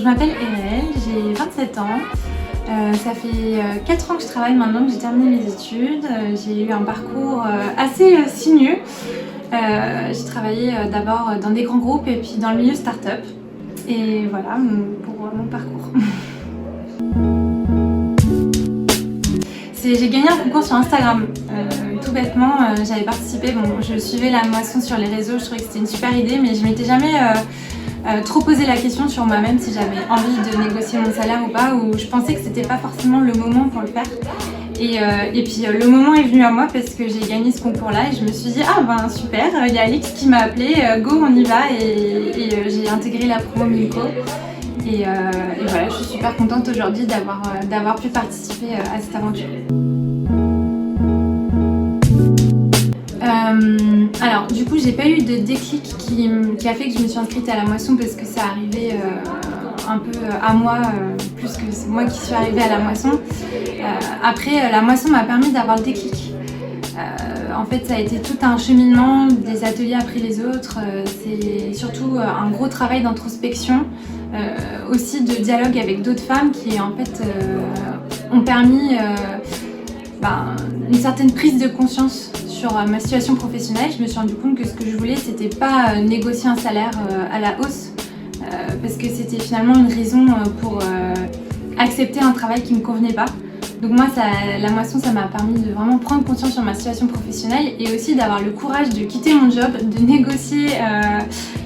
je m'appelle Erel, j'ai 27 ans. Ça fait 4 ans que je travaille maintenant, que j'ai terminé mes études. J'ai eu un parcours assez sinueux. J'ai travaillé d'abord dans des grands groupes et puis dans le milieu start-up. Et voilà pour mon parcours. J'ai gagné un concours sur Instagram. Tout bêtement, j'avais participé, je suivais la moisson sur les réseaux, je trouvais que c'était une super idée, mais je m'étais jamais trop posé la question sur moi-même si j'avais envie de négocier mon salaire ou pas, ou je pensais que c'était pas forcément le moment pour le faire. Et puis le moment est venu à moi parce que j'ai gagné ce concours-là et je me suis dit ah ben super, il y a Alix qui m'a appelé, go on y va, et j'ai intégré la promo Milko. Et voilà, je suis super contente aujourd'hui d'avoir pu participer à cette aventure. Alors du coup j'ai pas eu de déclic qui a fait que je me suis inscrite à la moisson parce que ça arrivait un peu à moi, plus que c'est moi qui suis arrivée à la moisson. Après la moisson m'a permis d'avoir le déclic. En fait ça a été tout un cheminement, des ateliers après les autres, c'est surtout un gros travail d'introspection, aussi de dialogue avec d'autres femmes qui en fait ont permis une certaine prise de conscience sur ma situation professionnelle. Je me suis rendu compte que ce que je voulais c'était pas négocier un salaire à la hausse, parce que c'était finalement une raison pour accepter un travail qui me convenait pas. Donc moi, la moisson, ça m'a permis de vraiment prendre conscience sur ma situation professionnelle et aussi d'avoir le courage de quitter mon job, de négocier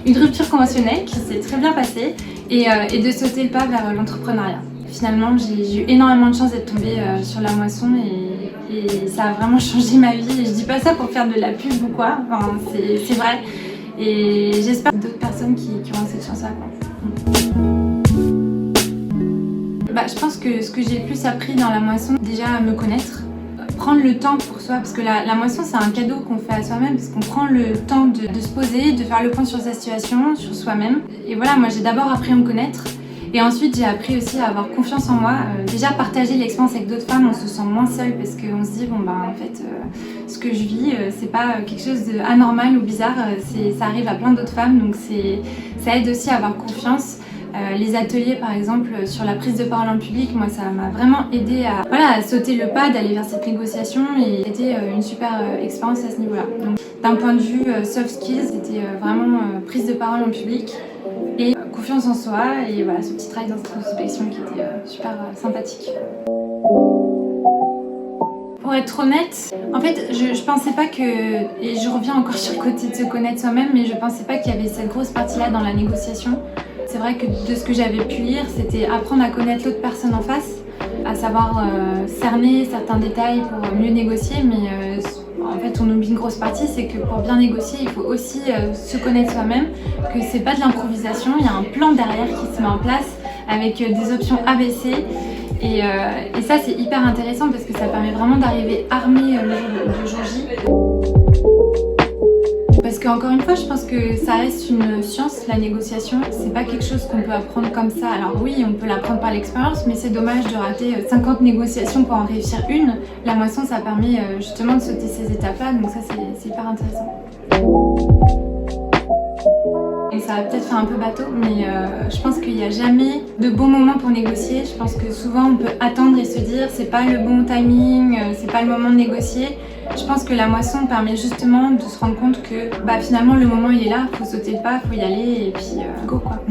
une rupture conventionnelle qui s'est très bien passée et de sauter le pas vers l'entrepreneuriat. Finalement, j'ai eu énormément de chance d'être tombée sur la moisson et ça a vraiment changé ma vie. Et je dis pas ça pour faire de la pub ou quoi, enfin, c'est vrai. Et j'espère d'autres personnes qui auront cette chance-là. Je pense que ce que j'ai le plus appris dans la moisson, déjà me connaître, prendre le temps pour soi, parce que la moisson c'est un cadeau qu'on fait à soi-même, parce qu'on prend le temps de se poser, de faire le point sur sa situation, sur soi-même. Et voilà, moi j'ai d'abord appris à me connaître, et ensuite j'ai appris aussi à avoir confiance en moi. Déjà partager l'expérience avec d'autres femmes, on se sent moins seul, parce qu'on se dit en fait ce que je vis c'est pas quelque chose d'anormal ou bizarre, ça arrive à plein d'autres femmes, donc ça aide aussi à avoir confiance. Les ateliers par exemple sur la prise de parole en public, moi ça m'a vraiment aidé à sauter le pas, d'aller vers cette négociation, et c'était une super expérience à ce niveau-là. Donc d'un point de vue soft skills, c'était vraiment prise de parole en public et confiance en soi, et voilà ce petit travail d'introspection qui était super sympathique. Pour être honnête, en fait, je pensais pas que, et je reviens encore sur le côté de se connaître soi-même, mais je pensais pas qu'il y avait cette grosse partie-là dans la négociation. C'est vrai que de ce que j'avais pu lire, c'était apprendre à connaître l'autre personne en face, à savoir cerner certains détails pour mieux négocier, mais en fait on oublie une grosse partie, c'est que pour bien négocier, il faut aussi se connaître soi-même, que c'est pas de l'improvisation, il y a un plan derrière qui se met en place avec des options ABC. Et ça c'est hyper intéressant parce que ça permet vraiment d'arriver armé le jour J. Parce qu'encore une fois, je pense que ça reste une science, la négociation. C'est pas quelque chose qu'on peut apprendre comme ça. Alors oui, on peut l'apprendre par l'expérience, mais c'est dommage de rater 50 négociations pour en réussir une. La moisson, ça permet justement de sauter ces étapes-là, donc ça c'est hyper intéressant. Et ça va peut-être faire un peu bateau, mais je pense qu'il n'y a jamais de bon moment pour négocier. Je pense que souvent on peut attendre et se dire c'est pas le bon timing, c'est pas le moment de négocier. Je pense que la moisson permet justement de se rendre compte que finalement le moment il est là, faut sauter le pas, faut y aller et puis go quoi.